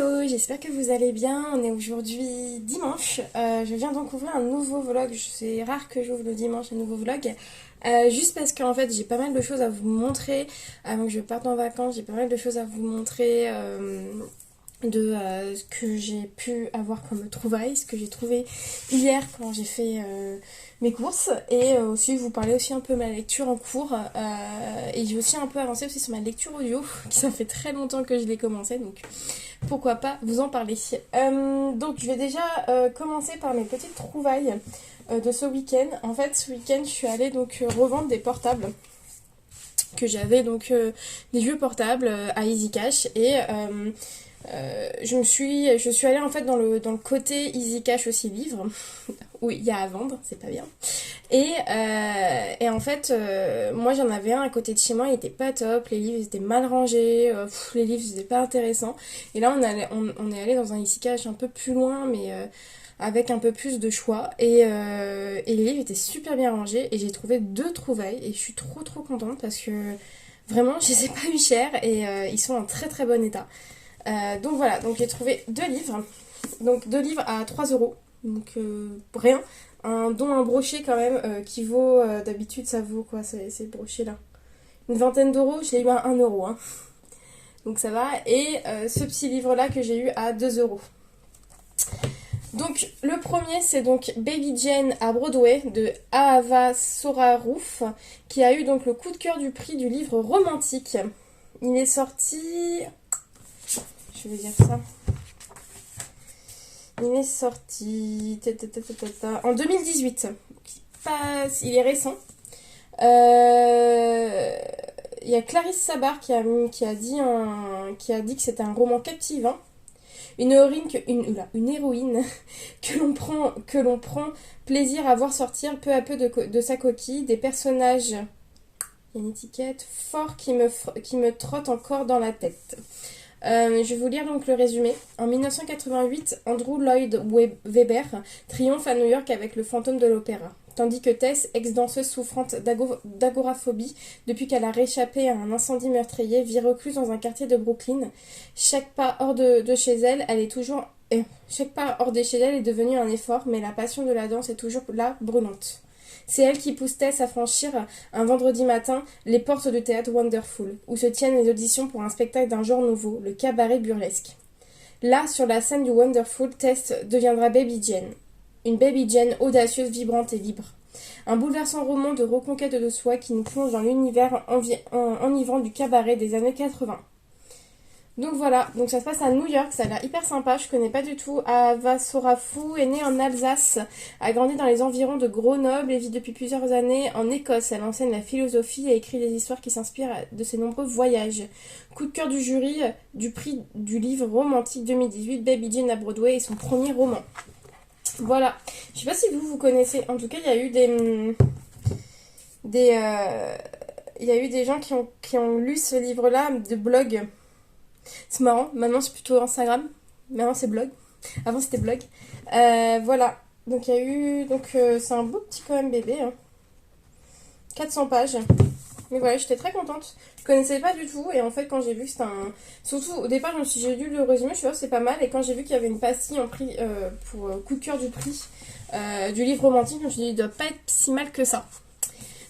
Hello, j'espère que vous allez bien. On est aujourd'hui dimanche. Je viens donc ouvrir un nouveau vlog. C'est rare que j'ouvre le dimanche un nouveau vlog. Juste parce qu'en fait j'ai pas mal de choses à vous montrer. Avant que je parte en vacances, j'ai pas mal de choses à vous montrer de ce que j'ai pu avoir comme trouvailles, ce que j'ai trouvé hier quand j'ai fait mes courses, et aussi vous parler aussi un peu de ma lecture en cours, et j'ai aussi un peu avancé aussi sur ma lecture audio qui ça fait très longtemps que je l'ai commencé, donc pourquoi pas vous en parler. Donc je vais déjà commencer par mes petites trouvailles de ce week-end. En fait ce week-end je suis allée donc revendre des portables que j'avais, donc des vieux portables à Easy Cash, et je suis allée en fait dans le côté Easy Cash aussi livre, où il y a à vendre, c'est pas bien. Et en fait, moi j'en avais un à côté de chez moi, il était pas top, les livres ils étaient mal rangés, les livres ils étaient pas intéressants. Et là on est allé dans un Easy Cash un peu plus loin, mais avec un peu plus de choix. Et les livres étaient super bien rangés, et j'ai trouvé deux trouvailles, et je suis trop contente parce que vraiment je les ai pas eu cher, et ils sont en très bon état. Donc voilà, donc j'ai trouvé deux livres. Donc deux livres à 3 euros. Donc rien. Dont un brochet quand même qui vaut, d'habitude ça vaut quoi ces brochets là, une vingtaine d'euros, je l'ai eu à 1 euro. Hein. Donc ça va. Et ce petit livre là que j'ai eu à 2 euros. Donc le premier c'est donc Baby Jane à Broadway de Ahava Sorarouf, qui a eu donc le coup de cœur du prix du livre romantique. Il est sorti... Je vais dire ça. Il est sorti en 2018. Il est récent. Il y a Clarisse Sabar qui a dit que c'était un roman captivant. Une héroïne que l'on prend plaisir à voir sortir peu à peu de sa coquille. Des personnages, il y a une étiquette, forts qui me trottent encore dans la tête. Je vais vous lire donc le résumé. En 1988, Andrew Lloyd Webber triomphe à New York avec Le Fantôme de l'Opéra, tandis que Tess, ex-danseuse souffrante d'agoraphobie depuis qu'elle a réchappé à un incendie meurtrier, vit recluse dans un quartier de Brooklyn. Chaque pas hors de chez elle, chaque pas hors de chez elle est devenu un effort, mais la passion de la danse est toujours là, brûlante. C'est elle qui pousse Tess à franchir un vendredi matin les portes du théâtre Wonderful, où se tiennent les auditions pour un spectacle d'un genre nouveau, le cabaret burlesque. Là, sur la scène du Wonderful, Tess deviendra Baby Jane. Une Baby Jane audacieuse, vibrante et libre. Un bouleversant roman de reconquête de soi qui nous plonge dans l'univers enivrant du cabaret des années 80. Donc voilà, donc ça se passe à New York, ça a l'air hyper sympa, je connais pas du tout. Ava Sorafou est née en Alsace, a grandi dans les environs de Grenoble et vit depuis plusieurs années en Écosse. Elle enseigne la philosophie et écrit des histoires qui s'inspirent de ses nombreux voyages. Coup de cœur du jury du prix du livre romantique 2018, Baby Jane à Broadway, est son premier roman. Voilà, je sais pas si vous connaissez, en tout cas il y a eu des gens qui ont lu ce livre-là de blog. C'est marrant, maintenant c'est plutôt Instagram, maintenant c'est blog, avant c'était blog. Voilà, donc il y a eu, c'est un beau petit quand même bébé, hein. 400 pages, mais voilà, j'étais très contente, je connaissais pas du tout, et en fait quand j'ai vu que c'était un... Surtout au départ j'ai lu le résumé, je suis sûre c'est pas mal, et quand j'ai vu qu'il y avait une pastille en prix pour coup de cœur du prix du livre romantique, je me suis dit il doit pas être si mal que ça.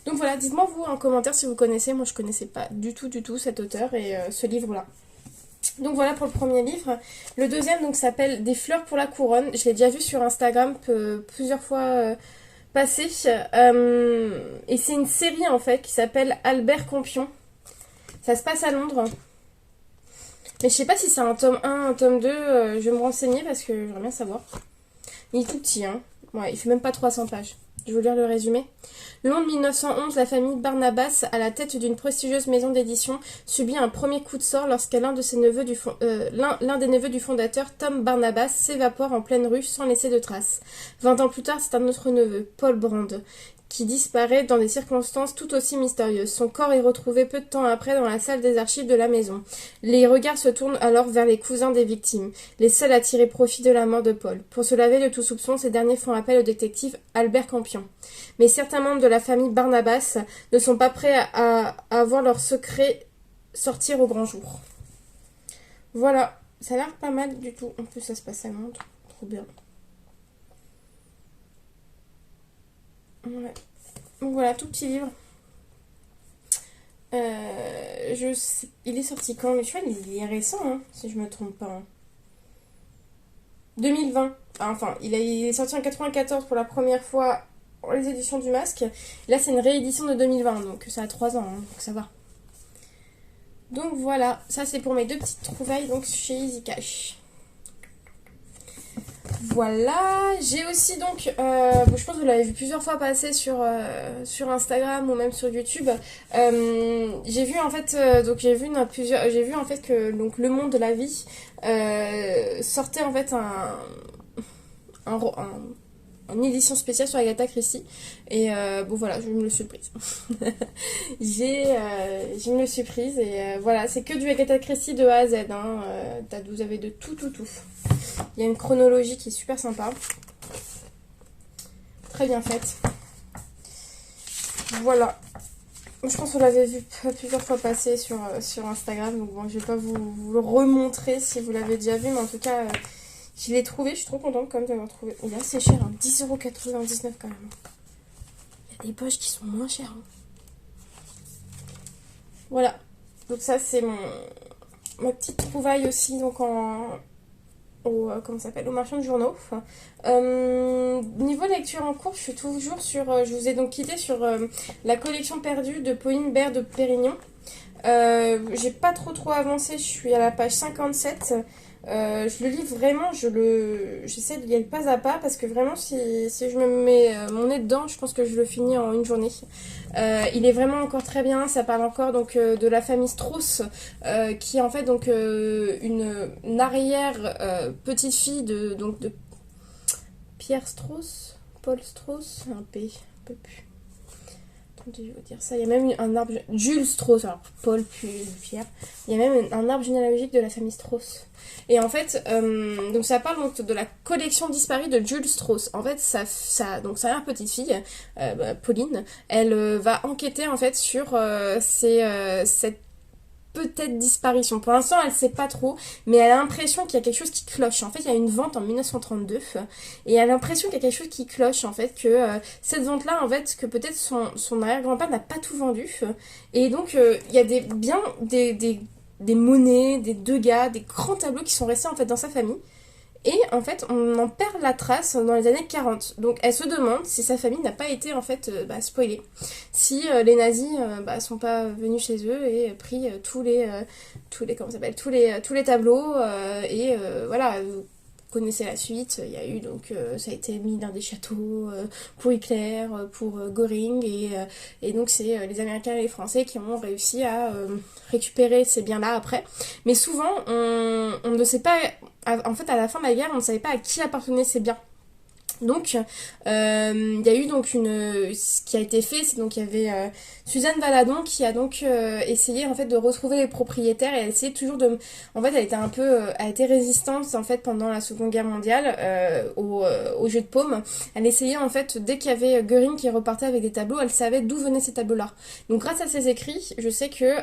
Donc voilà, dites-moi vous en commentaire si vous connaissez, moi je connaissais pas du tout cet auteur et ce livre-là. Donc voilà pour le premier livre. Le deuxième donc s'appelle Des fleurs pour la couronne. Je l'ai déjà vu sur Instagram plusieurs fois passer. Et c'est une série en fait qui s'appelle Albert Campion. Ça se passe à Londres. Mais je sais pas si c'est un tome 1, un tome 2. Je vais me renseigner parce que j'aimerais bien savoir. Il est tout petit, hein. Ouais, il fait même pas 300 pages. Je vais vous lire le résumé. Londres 1911, la famille Barnabas, à la tête d'une prestigieuse maison d'édition, subit un premier coup de sort lorsque l'un des neveux du fondateur, Tom Barnabas, s'évapore en pleine rue sans laisser de traces. 20 ans plus tard, c'est un autre neveu, Paul Brand, qui disparaît dans des circonstances tout aussi mystérieuses. Son corps est retrouvé peu de temps après dans la salle des archives de la maison. Les regards se tournent alors vers les cousins des victimes, les seuls à tirer profit de la mort de Paul. Pour se laver de tout soupçon, ces derniers font appel au détective Albert Campion. Mais certains membres de la famille Barnabas ne sont pas prêts à voir leur secret sortir au grand jour. Voilà. Ça a l'air pas mal du tout. En plus, ça se passe à Londres. Trop bien. Ouais. Donc voilà, tout petit livre. Il est sorti quand? Mais je crois qu'il est récent, hein, si je me trompe pas, hein. 2020. Ah, enfin, il est sorti en 94 pour la première fois pour les éditions du Masque. Là, c'est une réédition de 2020, donc ça a 3 ans, hein, donc ça va. Donc voilà, ça c'est pour mes deux petites trouvailles donc chez Easy Cash. Voilà, j'ai aussi donc, je pense que vous l'avez vu plusieurs fois passer sur Instagram ou même sur YouTube. J'ai vu en fait, donc j'ai vu en fait que donc Le Monde de la Vie sortait en fait un, une édition spéciale sur Agatha Christie. Et bon voilà, je me le suis prise. Je me le suis prise et voilà, c'est que du Agatha Christie de A à Z. Hein, vous avez de tout, tout, tout. Il y a une chronologie qui est super sympa. Très bien faite. Voilà. Je pense que vous l'avez vu plusieurs fois passer sur Instagram. Donc bon, je vais pas vous le remontrer si vous l'avez déjà vu. Mais en tout cas, je l'ai trouvé. Je suis trop contente quand même de l'avoir trouvé. Il est assez cher, hein, 10,99€ quand même. Il y a des poches qui sont moins chères. Hein. Voilà. Donc ça, c'est ma petite trouvaille aussi. Donc comment ça s'appelle, au marchand de journaux. Niveau lecture en cours, je suis toujours je vous ai donc quitté sur la collection perdue de Pauline Bert de Pérignon. J'ai pas trop avancé, je suis à la page 57. Je le lis vraiment, j'essaie de y aller pas à pas parce que vraiment si je me mets mon nez dedans, je pense que je le finis en une journée. Il est vraiment encore très bien, ça parle encore donc de la famille Strauss qui est en fait donc une arrière petite fille de Pierre Strauss, Paul Strauss, un P, un peu plus. Je vais vous dire ça. Il y a même un arbre. Jules Strauss, alors Paul puis Pierre. Il y a même un arbre généalogique de la famille Strauss. Et en fait, donc ça parle donc de la collection disparue de Jules Strauss. En fait, donc sa petite fille, Pauline, elle va enquêter en fait sur cette peut-être disparition. Pour l'instant, elle sait pas trop, mais elle a l'impression qu'il y a quelque chose qui cloche. En fait, il y a une vente en 1932 et elle a l'impression qu'il y a quelque chose qui cloche, en fait, que cette vente-là, en fait, que peut-être son arrière-grand-père n'a pas tout vendu. Et donc, il y a des monnaies, des degas, des grands tableaux qui sont restés, en fait, dans sa famille. Et en fait, on en perd la trace dans les années 40. Donc elle se demande si sa famille n'a pas été en fait spoilée. Si les nazis sont pas venus chez eux et pris comment ça s'appelle, tous les tableaux voilà. Vous connaissez la suite, il y a eu donc ça a été mis dans des châteaux pour Hitler, pour Göring et donc c'est les Américains et les Français qui ont réussi à récupérer ces biens-là après. Mais souvent on ne sait pas, en fait à la fin de la guerre on ne savait pas à qui appartenaient ces biens. Donc, il y a eu donc ce qui a été fait, c'est donc il y avait Suzanne Valadon qui a donc essayé en fait de retrouver les propriétaires et elle essayait toujours en fait, elle était un peu, elle a été résistante en fait pendant la Seconde Guerre mondiale au jeu de paume. Elle essayait en fait dès qu'il y avait Göring qui repartait avec des tableaux, elle savait d'où venaient ces tableaux-là. Donc grâce à ses écrits, je sais que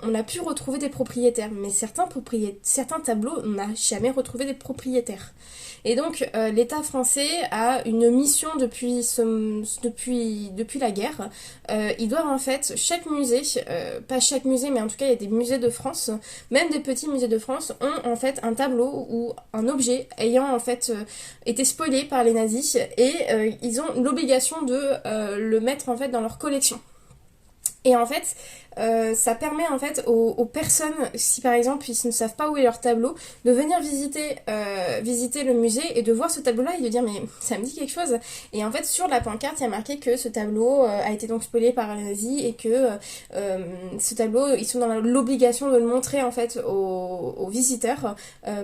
on a pu retrouver des propriétaires, mais certains tableaux, on n'a jamais retrouvé des propriétaires. Et donc l'État français a une mission depuis la guerre. Ils doivent en fait, chaque musée, pas chaque musée, mais en tout cas il y a des musées de France, même des petits musées de France, ont en fait un tableau ou un objet ayant en fait été spoilé par les nazis et ils ont l'obligation de le mettre en fait dans leur collection. Et en fait, ça permet en fait aux personnes, si par exemple ils ne savent pas où est leur tableau, de venir visiter le musée et de voir ce tableau-là et de dire mais ça me dit quelque chose. Et en fait sur la pancarte il y a marqué que ce tableau a été donc spoilé par les nazis et que ce tableau ils sont dans l'obligation de le montrer en fait aux visiteurs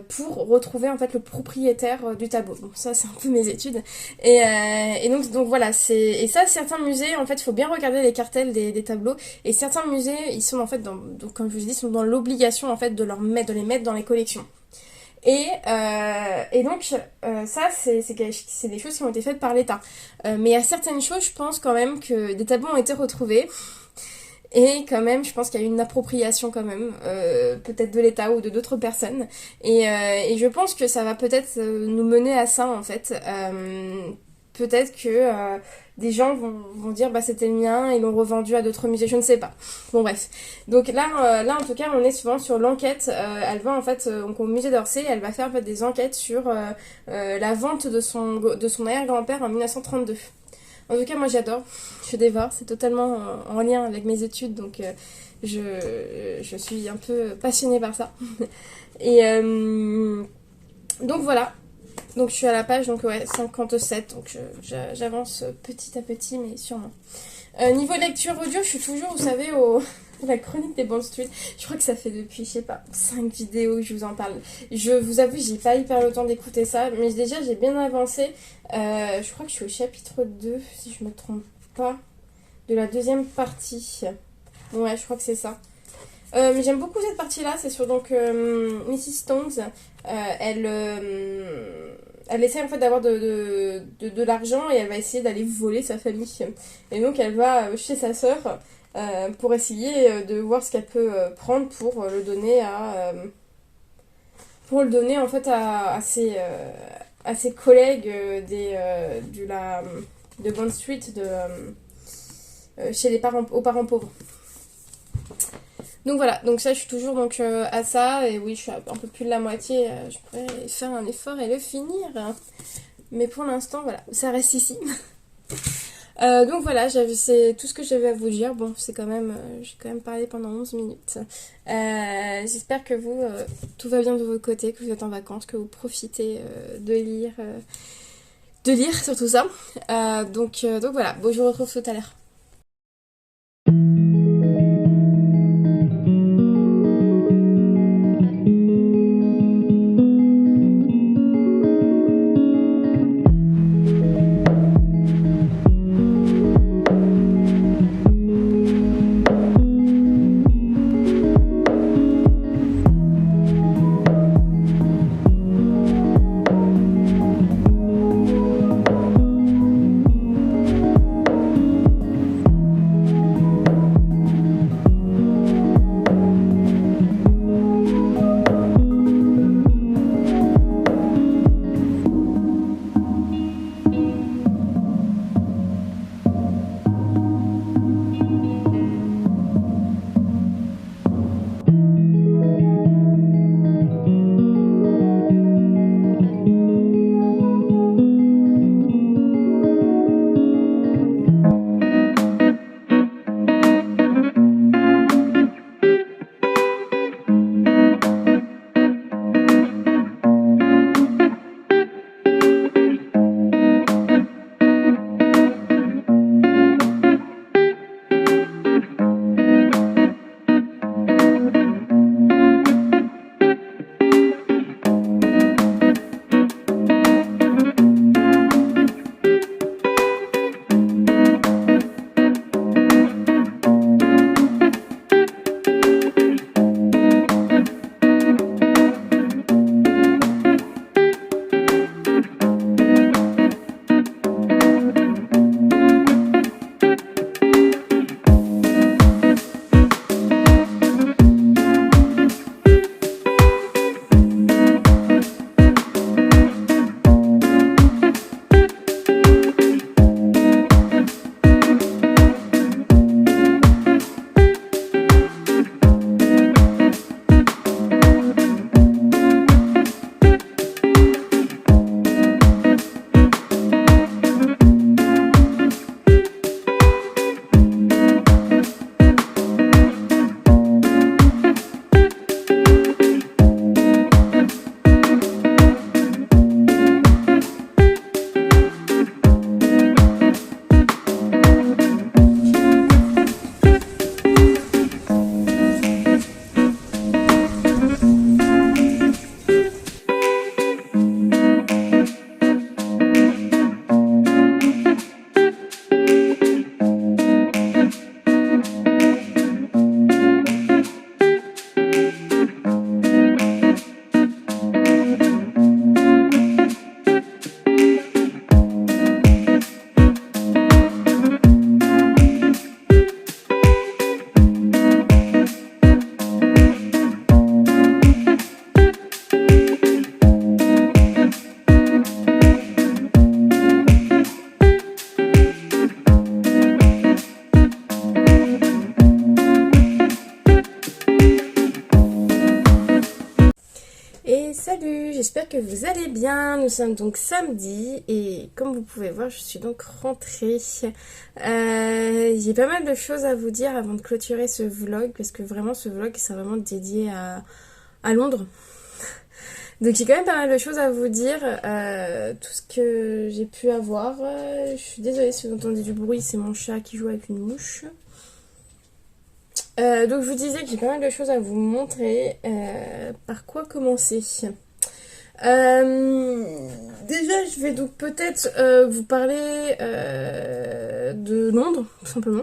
pour retrouver en fait le propriétaire du tableau. Donc ça c'est un peu mes études. Et donc voilà, et ça certains musées en fait il faut bien regarder les cartels des tableaux. Et certains musées, ils sont en fait, donc, comme je vous ai dit, sont dans l'obligation en fait de les mettre dans les collections. Et donc ça, c'est des choses qui ont été faites par l'État. Mais il y a certaines choses, je pense quand même que des tableaux ont été retrouvés. Et quand même, je pense qu'il y a une appropriation quand même, peut-être de l'État ou de d'autres personnes. Et je pense que ça va peut-être nous mener à ça en fait. Peut-être que des gens vont dire bah c'était le mien, ils l'ont revendu à d'autres musées, je ne sais pas. Bon bref. Donc là en tout cas on est souvent sur l'enquête. Elle va en fait donc, au musée d'Orsay, elle va faire en fait, des enquêtes sur la vente de son arrière-grand-père en 1932. En tout cas, moi j'adore, je dévore, c'est totalement en lien avec mes études, donc je suis un peu passionnée par ça. Et donc voilà, donc je suis à la page donc, ouais, 57, donc j'avance petit à petit, mais sûrement. Niveau lecture audio, je suis toujours, vous savez, la chronique des Bond Street. Je crois que ça fait depuis, je sais pas, 5 vidéos que je vous en parle. Je vous avoue, j'ai pas hyper le temps d'écouter ça, mais déjà j'ai bien avancé. Je crois que je suis au chapitre 2, si je me trompe pas, de la deuxième partie. Ouais, je crois que c'est ça. Mais j'aime beaucoup cette partie-là, c'est sur donc Mrs. Stones. Elle essaie en fait d'avoir de l'argent et elle va essayer d'aller voler sa famille. Et donc elle va chez sa sœur pour essayer de voir ce qu'elle peut prendre pour le donner en fait à ses collègues de Bond Street chez aux parents pauvres. Donc voilà, donc ça je suis toujours donc, à ça, et oui je suis un peu plus de la moitié, je pourrais faire un effort et le finir. Mais pour l'instant voilà, ça reste ici. Donc voilà, c'est tout ce que j'avais à vous dire. Bon, c'est quand même, j'ai quand même parlé pendant 11 minutes. J'espère que vous, tout va bien de votre côté, que vous êtes en vacances, que vous profitez de lire surtout ça. Donc voilà, bon je vous retrouve tout à l'heure. Et salut, j'espère que vous allez bien. Nous sommes donc samedi et comme vous pouvez voir, je suis donc rentrée. J'ai pas mal de choses à vous dire avant de clôturer ce vlog parce que vraiment ce vlog c'est vraiment dédié à Londres. Donc j'ai quand même pas mal de choses à vous dire, tout ce que j'ai pu avoir. Je suis désolée si vous entendez du bruit, c'est mon chat qui joue avec une mouche. Donc je vous disais que j'ai pas mal de choses à vous montrer. Par quoi commencer? Déjà, je vais donc peut-être vous parler de Londres, tout simplement.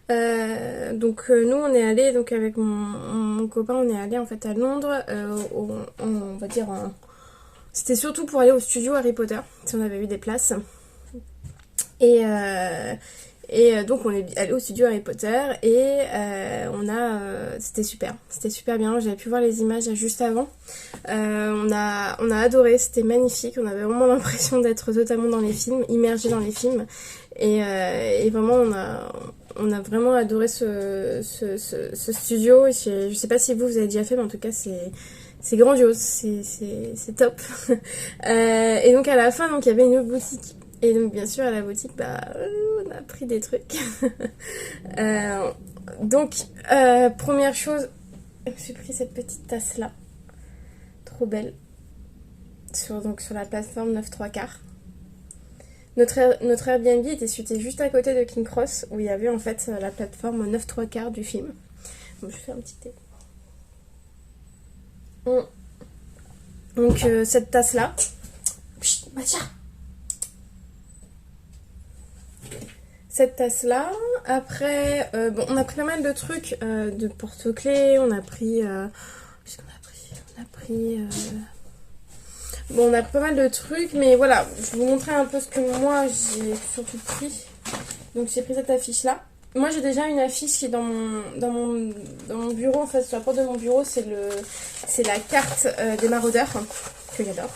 Nous, on est allé donc avec mon copain, on est allé en fait à Londres. On va dire, c'était surtout pour aller au studio Harry Potter, si on avait eu des places. Et, donc on est allé au studio Harry Potter et c'était super bien. J'avais pu voir les images juste avant. On a adoré, c'était magnifique. On avait vraiment l'impression d'être totalement dans les films, immergé dans les films. Et vraiment on a vraiment adoré ce studio. Je sais pas si vous avez déjà fait, mais en tout cas c'est grandiose, c'est top. Et donc à la fin, donc il y avait une boutique. Et donc bien sûr à la boutique, on a pris des trucs. Première chose, j'ai pris cette petite tasse là, trop belle, sur la plateforme 9 3 quarts. Notre Airbnb était situé juste à côté de King Cross, où il y avait en fait la plateforme 9 3 quarts du film. Bon, je fais un petit thé. Donc cette tasse là, Matcha. Cette tasse là, après on a pris pas mal de trucs, de porte-clés, on a pris qu'est-ce qu'on a pris, on a pas mal de trucs, mais voilà, je vais vous montrer un peu ce que moi j'ai surtout pris. Donc j'ai pris cette affiche là. Moi j'ai déjà une affiche qui est dans mon bureau, en fait sur la porte de mon bureau, c'est la carte des maraudeurs, que j'adore.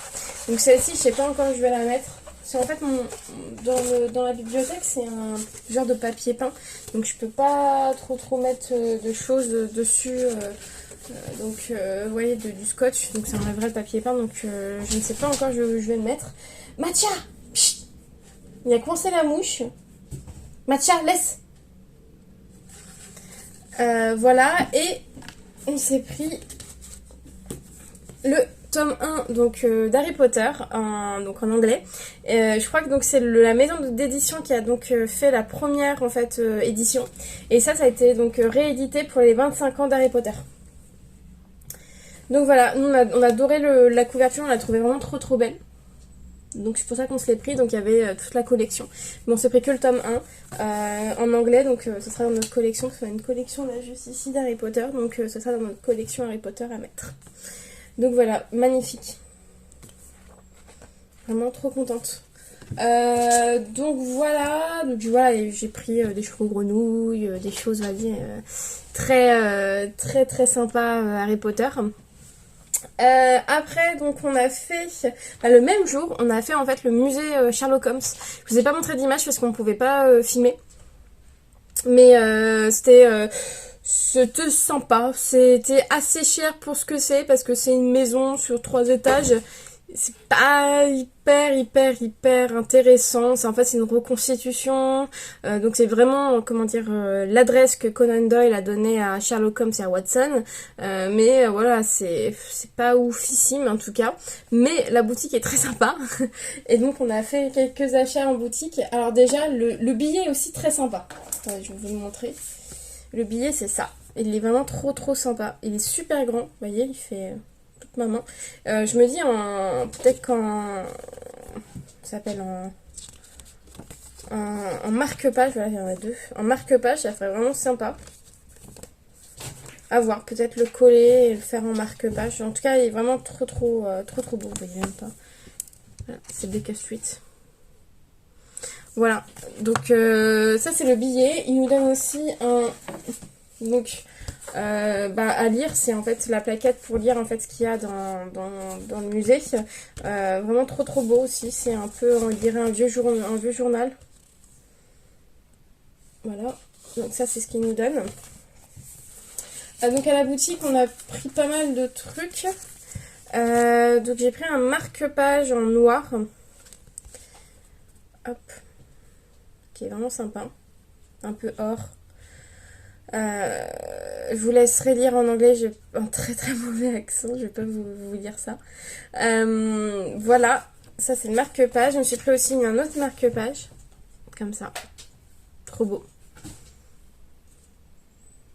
Donc celle-ci je sais pas encore où je vais la mettre. C'est en fait dans la bibliothèque, c'est un genre de papier peint, donc je peux pas trop mettre de choses dessus. Vous voyez, du scotch, donc ça enlèverait le papier peint, donc je ne sais pas encore où je vais le mettre. Matcha, chut, il a coincé la mouche. Matcha, laisse. Voilà, et on s'est pris le tome 1 donc d'Harry Potter donc en anglais. Je crois que donc c'est la maison d'édition qui a donc fait la première en fait édition, et ça a été donc réédité pour les 25 ans d'Harry Potter. Donc voilà, nous on a adoré la couverture, on l'a trouvé vraiment trop belle. Donc c'est pour ça qu'on se l'est pris, donc il y avait toute la collection. Mais on s'est pris que le tome 1 en anglais, donc ce sera dans notre collection. C'est une collection là juste ici d'Harry Potter, donc ce sera dans notre collection Harry Potter à mettre. Donc voilà, magnifique. Vraiment trop contente. Donc voilà, j'ai pris des chevaux grenouilles, des choses, on va dire, très sympas Harry Potter. Après, donc on a fait, le même jour, on a fait en fait le musée Sherlock Holmes. Je vous ai pas montré d'image parce qu'on pouvait pas filmer. Mais c'était sympa, c'était assez cher pour ce que c'est, parce que c'est une maison sur 3 étages. C'est pas hyper intéressant. En fait c'est une reconstitution, donc c'est vraiment comment dire l'adresse que Conan Doyle a donnée à Sherlock Holmes et à Watson, mais voilà, c'est pas oufissime en tout cas, mais la boutique est très sympa. Et donc on a fait quelques achats en boutique. Alors déjà le billet est aussi très sympa. Attendez, je vais vous le montrer. Le billet c'est ça, il est vraiment trop sympa, il est super grand, vous voyez, il fait toute ma main. Je me dis peut-être qu'en ça s'appelle en marque-page, voilà, il y en a 2. En marque-page, ça ferait vraiment sympa. À voir, peut-être le coller et le faire en marque-page. En tout cas, il est vraiment trop beau, vous voyez même pas. Voilà, c'est Baker Street. Voilà, donc ça c'est le billet. Il nous donne aussi à lire, c'est en fait la plaquette pour lire en fait ce qu'il y a dans le musée. Vraiment trop beau aussi, c'est un peu, on dirait un vieux journal. Voilà, donc ça c'est ce qu'il nous donne. Donc à la boutique on a pris pas mal de trucs. Donc j'ai pris un marque-page en noir. Hop. Qui est vraiment sympa. Un peu or. Je vous laisserai lire en anglais, j'ai un très très mauvais accent, je vais pas vous lire ça. Voilà, ça c'est le marque-page. Je me suis pris aussi un autre marque-page, comme ça. Trop beau.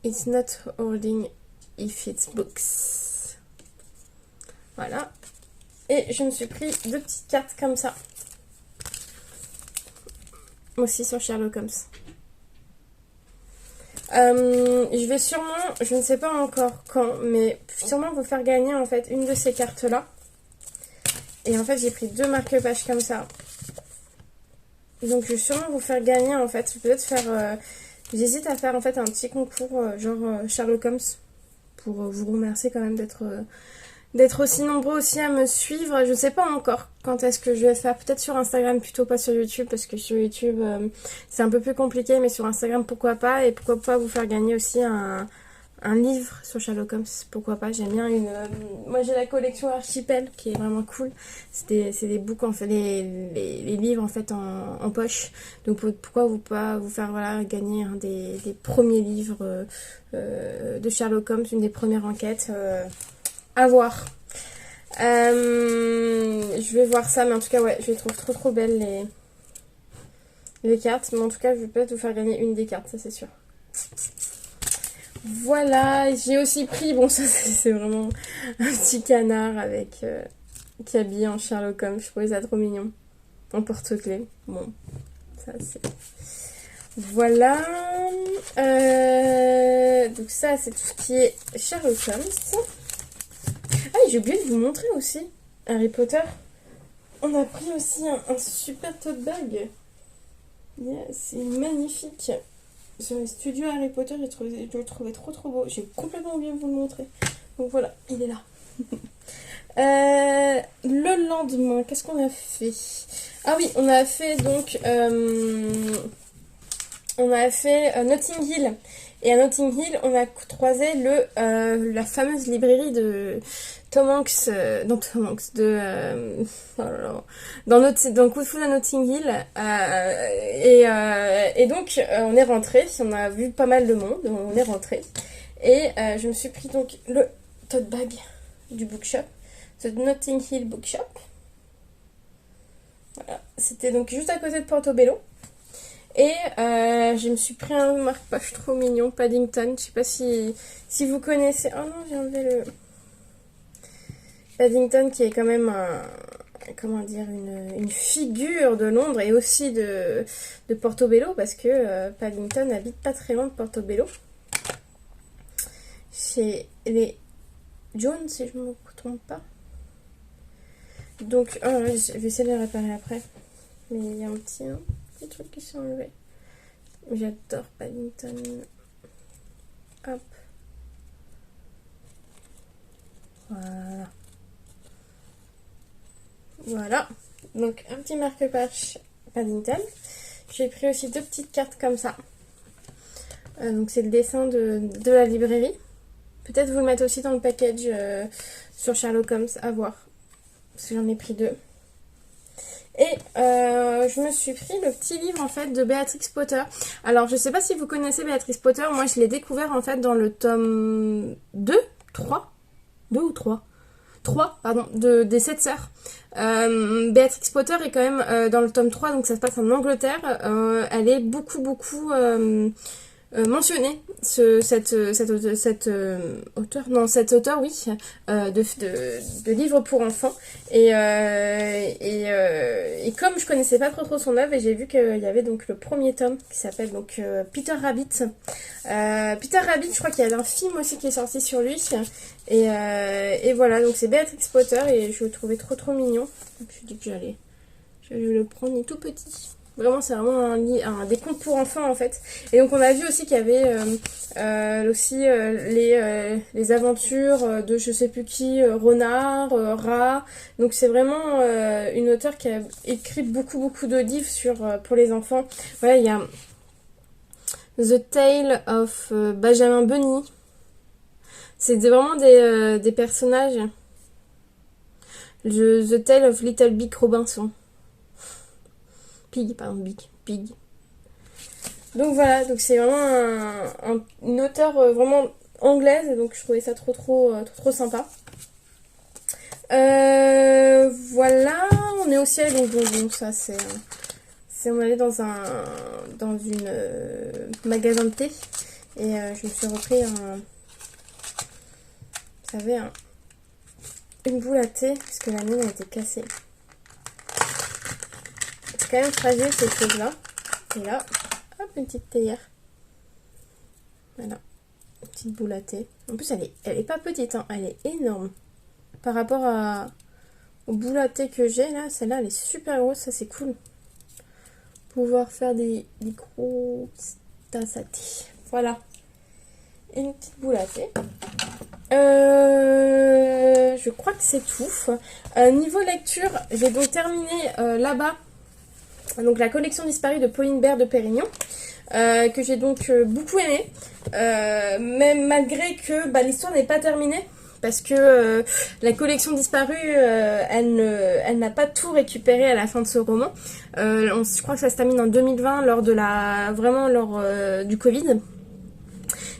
It's not holding if it's books. Voilà. Et je me suis pris deux petites cartes comme ça. Aussi sur Sherlock Holmes. Je vais sûrement, je ne sais pas encore quand, mais sûrement vous faire gagner en fait une de ces cartes là. Et en fait j'ai pris deux marque-pages comme ça. Donc je vais sûrement vous faire gagner en fait. Peut-être faire, j'hésite à faire en fait un petit concours genre Sherlock Holmes. Pour vous remercier quand même d'être aussi nombreux aussi à me suivre. Je ne sais pas encore quand est-ce que je vais faire. Peut-être sur Instagram, plutôt pas sur YouTube. Parce que sur YouTube, c'est un peu plus compliqué. Mais sur Instagram, pourquoi pas. Et pourquoi pas vous faire gagner aussi un livre sur Sherlock Holmes. Pourquoi pas. J'aime bien une... moi, j'ai la collection Archipel qui est vraiment cool. C'est des books, en fait, les livres en fait en poche. Donc pourquoi pas vous faire voilà, gagner un des premiers livres de Sherlock Holmes. Une des premières enquêtes. À voir. Je vais voir ça, mais en tout cas, ouais, je les trouve trop trop belles les cartes. Mais en tout cas, je vais peut-être vous faire gagner une des cartes, ça c'est sûr. Voilà, j'ai aussi pris, bon ça c'est vraiment un petit canard avec qui est habillé en Sherlock Holmes. Je trouvais ça trop mignon. En porte-clés. Bon, ça c'est... Voilà. Donc ça c'est tout ce qui est Sherlock Holmes. Ah, j'ai oublié de vous montrer aussi Harry Potter. On a pris aussi un super tote bag. Yeah, c'est magnifique. Sur les studios Harry Potter, je le trouvais trop trop beau. J'ai complètement oublié de vous le montrer. Donc voilà, il est là. Le lendemain, qu'est-ce qu'on a fait? Ah oui, on a fait donc... on a fait Notting Hill. Et à Notting Hill, on a croisé la fameuse librairie de Tom Hanks, dans Tom Hanks, oh là là, dans Coup de foudre à Notting Hill. Et donc, on est rentré, on a vu pas mal de monde, on est rentré. Et je me suis pris donc le tote bag du bookshop, The Notting Hill Bookshop. Voilà, c'était donc juste à côté de Portobello. Et je me suis pris un marque-page trop mignon, Paddington. Je sais pas si vous connaissez. Oh non, j'ai enlevé le... Paddington qui est quand même comment dire, une figure de Londres et aussi de Portobello. Parce que Paddington habite pas très loin de Portobello. Chez les Jones, si je ne me trompe pas. Donc, oh, je vais essayer de le réparer après. Mais il y a un petit trucs qui sont enlevés. J'adore Paddington. Hop. Voilà. Voilà. Donc un petit marque-page Paddington. J'ai pris aussi deux petites cartes comme ça. Donc c'est le dessin de la librairie. Peut-être vous le mettre aussi dans le package sur Sherlock Holmes, à voir. Parce que j'en ai pris deux. Et je me suis pris le petit livre en fait de Béatrix Potter. Alors je sais pas si vous connaissez Béatrix Potter. Moi je l'ai découvert en fait dans le tome 2, 3, 2 ou 3 3, pardon, des 7 sœurs. Béatrix Potter est quand même dans le tome 3, donc ça se passe en Angleterre. Elle est beaucoup mentionné cet auteur, non, cet auteur, oui, de livres pour enfants. Et comme je connaissais pas trop son œuvre, et j'ai vu qu'il y avait donc le premier tome qui s'appelle donc Peter Rabbit. Peter Rabbit, je crois qu'il y a un film aussi qui est sorti sur lui. Et voilà, donc c'est Béatrix Potter et je le trouvais trop mignon. Donc je me suis dit que je vais le prendre, il est tout petit. Vraiment, c'est vraiment des contes pour enfants en fait. Et donc on a vu aussi qu'il y avait aussi les aventures de je sais plus qui, Renard, Rat. Donc c'est vraiment une auteure qui a écrit beaucoup de livres pour les enfants. Voilà, il y a The Tale of Benjamin Bunny. C'est vraiment des personnages. The Tale of Little Big Robinson. Pig, pardon, Big. Pig. Donc voilà, donc c'est vraiment une auteure vraiment anglaise, donc je trouvais ça trop sympa. Voilà, on est aussi allé, donc ça c'est on allait dans une magasin de thé et je me suis repris vous savez, une boule à thé parce que la mienne a été cassée. C'est quand même fragile ces choses-là. Et là, hop, une petite théière. Voilà, une petite boule à thé. En plus, elle est pas petite, hein, elle est énorme. Par rapport aux boules à thé que j'ai, là, celle-là, elle est super grosse, ça c'est cool. Pouvoir faire des gros tasses à thé. Voilà, une petite boule à thé. Je crois que c'est tout. Niveau lecture, j'ai donc terminé là-bas donc la collection disparue de Pauline Bert de Pérignon, que j'ai donc beaucoup aimé, même malgré que l'histoire n'est pas terminée, parce que la collection disparue, elle n'a pas tout récupéré à la fin de ce roman. Je crois que ça se termine en 2020 lors du Covid.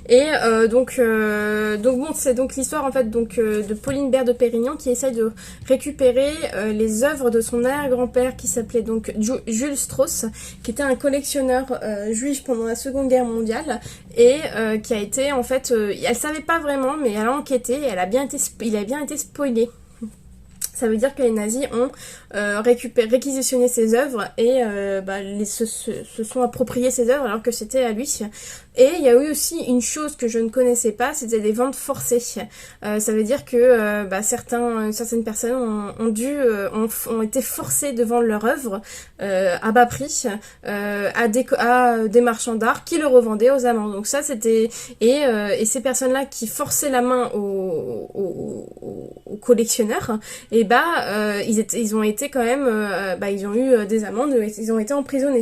Et donc bon, c'est donc l'histoire en fait de Pauline Bert de Pérignon qui essaye de récupérer les œuvres de son arrière-grand-père qui s'appelait donc Jules Strauss, qui était un collectionneur juif pendant la Seconde Guerre mondiale et qui a été en fait, elle savait pas vraiment mais elle a enquêté et il a bien été spoilé. Ça veut dire que les nazis ont réquisitionné ses œuvres et se sont appropriés ses œuvres alors que c'était à lui. Et il y a eu aussi une chose que je ne connaissais pas, c'était des ventes forcées. Ça veut dire que certaines personnes ont été forcées de vendre leur œuvre à bas prix à des marchands d'art qui le revendaient aux amants. Donc ça c'était et ces personnes-là qui forçaient la main aux collectionneurs, et ils ont été quand même ils ont eu des amendes, ils ont été emprisonnés.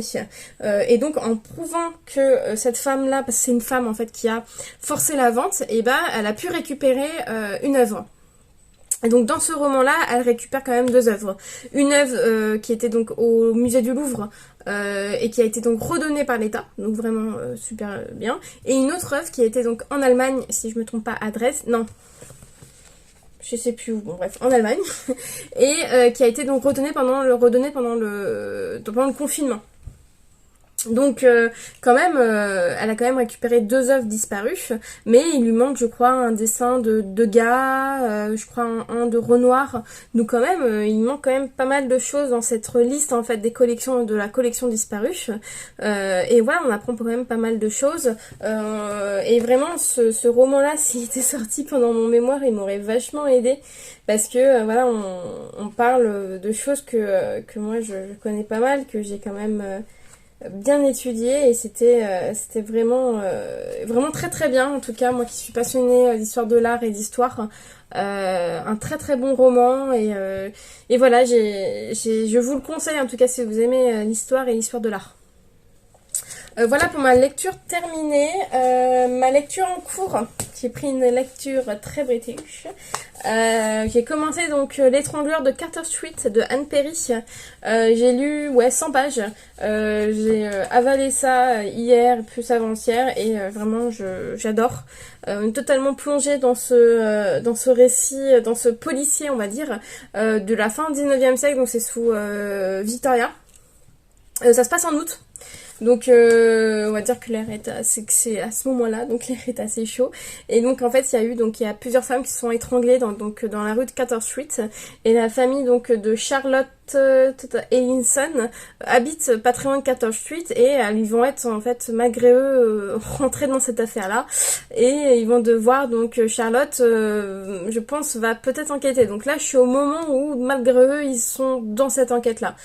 Et donc en prouvant que cette femme-là, parce que c'est une femme en fait qui a forcé la vente, elle a pu récupérer une œuvre. Et donc dans ce roman-là, elle récupère quand même 2 œuvres. Une œuvre qui était donc au musée du Louvre et qui a été donc redonnée par l'État, donc vraiment super bien. Et une autre œuvre qui a été donc en Allemagne, si je me trompe pas, je sais plus où, bon bref, en Allemagne, et qui a été donc redonnée pendant le confinement. Donc quand même, elle a quand même récupéré 2 œuvres disparues, mais il lui manque je crois un dessin de Degas, je crois un de Renoir, donc quand même il manque quand même pas mal de choses dans cette liste en fait de la collection disparue, et voilà, on apprend quand même pas mal de choses, et vraiment ce roman là s'il était sorti pendant mon mémoire il m'aurait vachement aidé, parce que voilà, on parle de choses que moi je connais pas mal, que j'ai quand même bien étudié, et c'était vraiment très bien, en tout cas moi qui suis passionnée d'histoire de l'art et d'histoire, un très bon roman, et voilà, je vous le conseille en tout cas si vous aimez l'histoire et l'histoire de l'art. Voilà pour ma lecture terminée. Ma lecture en cours, j'ai pris une lecture très british. J'ai commencé donc L'étrangleur de Carter Street de Anne Perry. J'ai lu 100 pages. J'ai avalé ça hier plus avant-hier, et vraiment j'adore. Totalement plongée dans ce récit, dans ce policier on va dire, de la fin du 19e siècle, donc c'est sous Victoria. Ça se passe en août. Donc on va dire que c'est à ce moment-là, donc l'air est assez chaud, et donc en fait il y a plusieurs femmes qui se sont étranglées dans la rue de Carter Street, et la famille donc de Charlotte Ellinson habite pas très loin de Carter Street, et ils vont être en fait malgré eux rentrés dans cette affaire-là, et ils vont devoir donc Charlotte je pense va peut-être enquêter. Donc là je suis au moment où malgré eux ils sont dans cette enquête-là.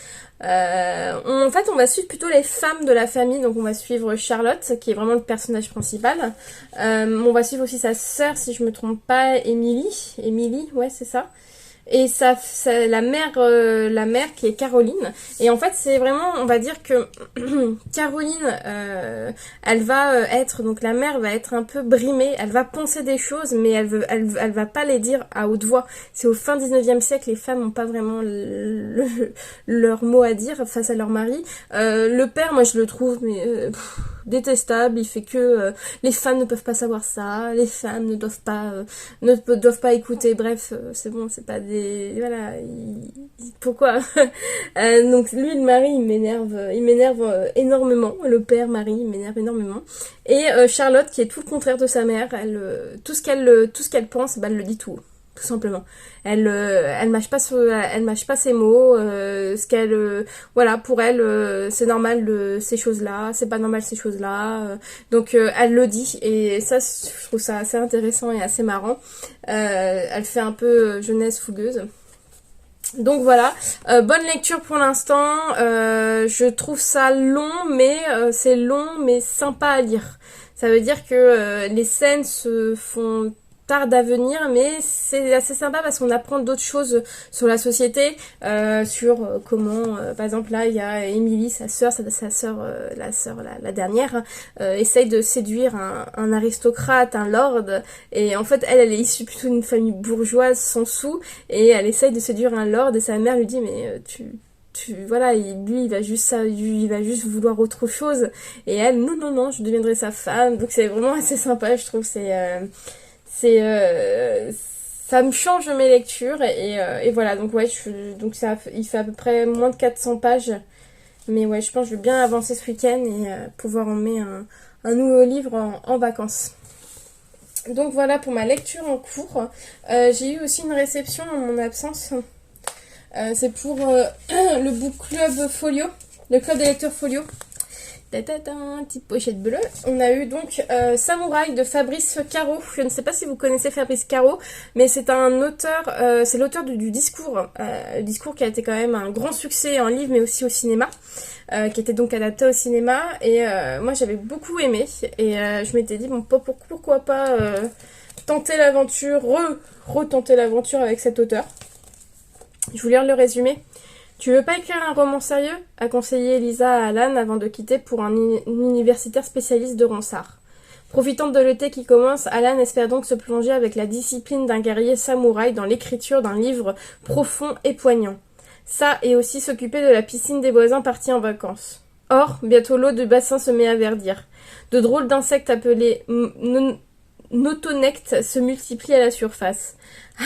En fait on va suivre plutôt les femmes de la famille, donc on va suivre Charlotte qui est vraiment le personnage principal, on va suivre aussi sa sœur si je me trompe pas, Emily, ouais c'est ça, et la mère qui est Caroline. Et en fait, c'est vraiment, on va dire que Caroline, elle va être, donc la mère va être un peu brimée, elle va penser des choses, mais elle va pas les dire à haute voix. C'est au fin 19e siècle, les femmes n'ont pas vraiment leur mot à dire face à leur mari. Le père, moi je le trouve détestable, il fait que les femmes ne peuvent pas savoir ça, les femmes ne doivent pas écouter, bref, c'est bon, c'est pas des... Voilà, pourquoi donc lui, le mari, il m'énerve énormément, le père, mari, il m'énerve énormément, et Charlotte, qui est tout le contraire de sa mère, tout ce qu'elle pense, bah, elle le dit tout simplement. Elle mâche pas ses mots, voilà, pour elle, c'est normal ces choses-là, c'est pas normal ces choses-là, donc elle le dit, et ça, je trouve ça assez intéressant et assez marrant. Elle fait un peu jeunesse fougueuse. Donc voilà, bonne lecture pour l'instant, je trouve ça long, mais c'est long mais sympa à lire. Ça veut dire que les scènes se font tard à venir, mais c'est assez sympa parce qu'on apprend d'autres choses sur la société, sur comment, par exemple là il y a Émilie, sa sœur, la dernière, essaye de séduire un aristocrate, un lord, et en fait elle est issue plutôt d'une famille bourgeoise sans sous, et elle essaye de séduire un lord, et sa mère lui dit mais voilà, lui il va juste vouloir autre chose, et elle non, je deviendrai sa femme. Donc c'est vraiment assez sympa, je trouve. Ça me change mes lectures, et voilà, donc ouais, donc il fait à peu près moins de 400 pages, mais ouais, je pense que je vais bien avancer ce week-end et pouvoir emmener un nouveau livre en vacances. Donc voilà pour ma lecture en cours. J'ai eu aussi une réception en mon absence. C'est pour le book club Folio, le club des lecteurs Folio. Petite pochette bleue. On a eu donc Samouraï de Fabrice Caro. Je ne sais pas si vous connaissez Fabrice Caro, mais c'est un auteur, c'est l'auteur du Discours. Le Discours qui a été quand même un grand succès en livre, mais aussi au cinéma, qui était donc adapté au cinéma. Et moi j'avais beaucoup aimé, et je m'étais dit bon, pourquoi pas tenter l'aventure, retenter l'aventure avec cet auteur. Je vous lire le résumé. Tu veux pas écrire un roman sérieux ? A conseillé Elisa à Alan avant de quitter pour un universitaire spécialiste de Ronsard. Profitant de l'été qui commence, Alan espère donc se plonger avec la discipline d'un guerrier samouraï dans l'écriture d'un livre profond et poignant. Ça, et aussi s'occuper de la piscine des voisins partis en vacances. Or, bientôt l'eau du bassin se met à verdir. De drôles d'insectes appelés notonectes se multiplient à la surface.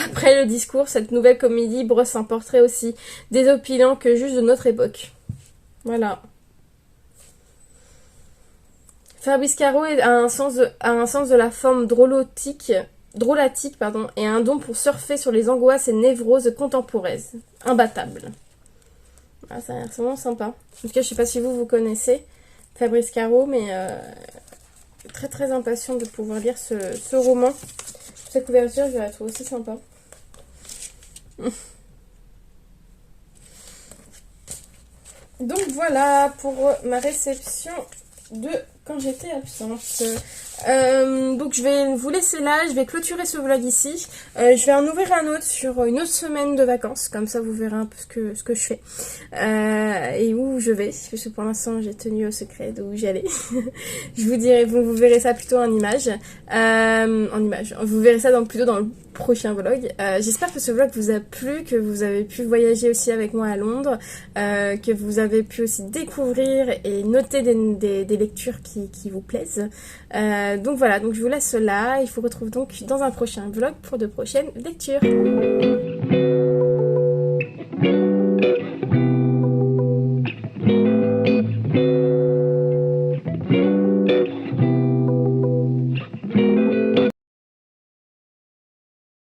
Après le Discours, cette nouvelle comédie brosse un portrait aussi désopilant que juste de notre époque. Voilà. Fabrice Caro a un sens de la forme drôlatique, et un don pour surfer sur les angoisses et névroses contemporaines. Imbattable. Ah, ça a l'air vraiment sympa. En tout cas, je sais pas si vous connaissez Fabrice Caro, mais très très impatient de pouvoir lire ce roman. Cette couverture, je la trouve aussi sympa. Donc voilà pour ma réception de quand j'étais absente. Donc je vais vous laisser là, je vais clôturer ce vlog ici. Je vais en ouvrir un autre sur une autre semaine de vacances, comme ça vous verrez un peu ce que je fais et où je vais, parce que pour l'instant j'ai tenu au secret d'où j'allais. Je vous dirai, vous verrez ça plutôt en image. Vous verrez ça plutôt dans le prochain vlog. J'espère que ce vlog vous a plu, que vous avez pu voyager aussi avec moi à Londres, que vous avez pu aussi découvrir et noter des lectures qui vous plaisent. Donc voilà, donc je vous laisse là, il vous retrouve donc dans un prochain vlog pour de prochaines lectures.